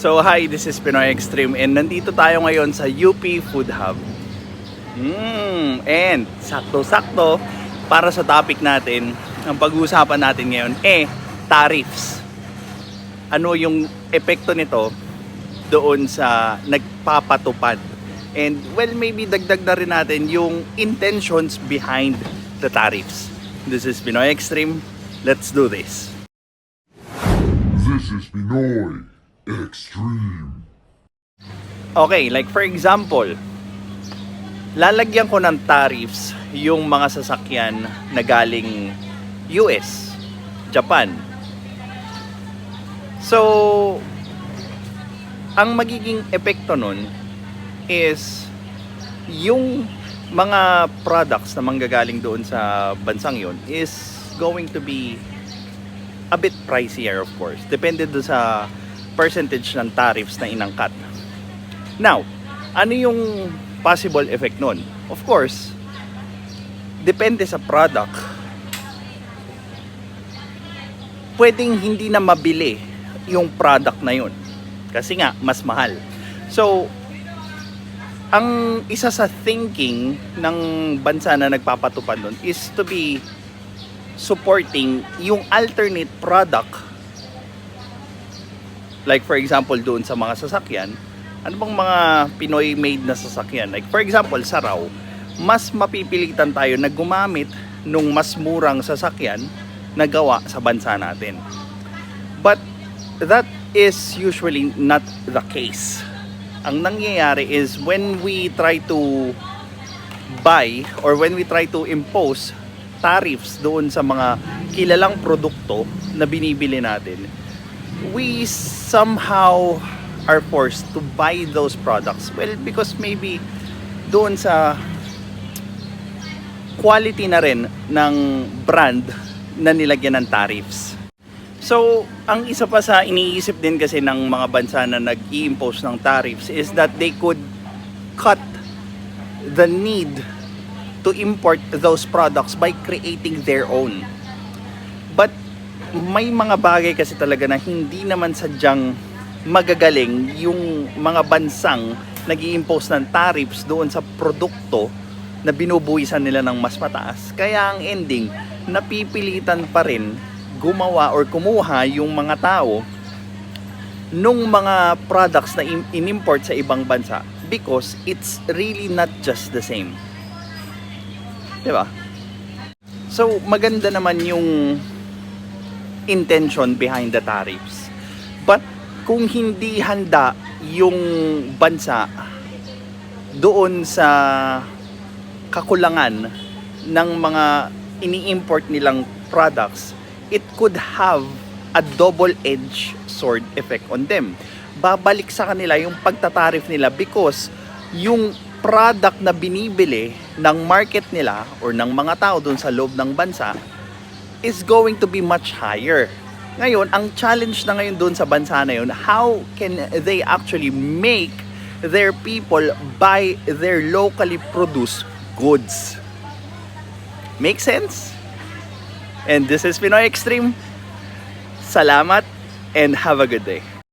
So hi, this is Pinoy Extreme and nandito tayo ngayon sa UP Food Hub. And sakto-sakto para sa topic natin, ang pag-uusapan natin ngayon tariffs. Ano yung epekto nito doon sa nagpapatupad? And well, maybe dagdag na rin natin yung intentions behind the tariffs. This is Pinoy Extreme. Let's do this. This is Pinoy Extreme. Okay, like for example, lalagyan ko ng tariffs yung mga sasakyan na galing US, Japan. So, ang magiging epekto nun is yung mga products na manggagaling doon sa bansang yun is going to be a bit pricier, of course. Depende doon sa percentage ng tariffs na inangkat. Now, ano yung possible effect nun? Of course, depende sa product. Pwedeng hindi na mabili yung product na yun. Kasi nga, mas mahal. So, ang isa sa thinking ng bansa na nagpapatupad nun is to be supporting yung alternate product. Like for example, doon sa mga sasakyan, ano bang mga Pinoy made na sasakyan? Like for example, sa RAW, mas mapipilitan tayo na gumamit nung mas murang sasakyan na gawa sa bansa natin. But that is usually not the case. Ang nangyayari is when we try to buy or when we try to impose tariffs doon sa mga kilalang produkto na binibili natin, we somehow are forced to buy those products. Well, because maybe doon sa quality na rin ng brand na nilagyan ng tariffs. So, ang isa pa sa iniisip din kasi ng mga bansa na nag-i-impose ng tariffs is that they could cut the need to import those products by creating their own. But may mga bagay kasi talaga na hindi naman sadyang magagaling yung mga bansang nag-i-impose ng tariffs doon sa produkto na binubuwisan nila ng mas mataas. Kaya ang ending, napipilitan pa rin gumawa or kumuha yung mga tao nung mga products na in-import sa ibang bansa because it's really not just the same. Diba? So, maganda naman yung intention behind the tariffs. But, kung hindi handa yung bansa doon sa kakulangan ng mga ini-import nilang products, it could have a double-edged sword effect on them. Babalik sa kanila yung pagtatarif nila because yung product na binibili ng market nila or ng mga tao doon sa loob ng bansa is going to be much higher. Ngayon, ang challenge na ngayon doon sa bansa na yun, how can they actually make their people buy their locally produced goods? Make sense? And this is Pinoy Extreme. Salamat and have a good day.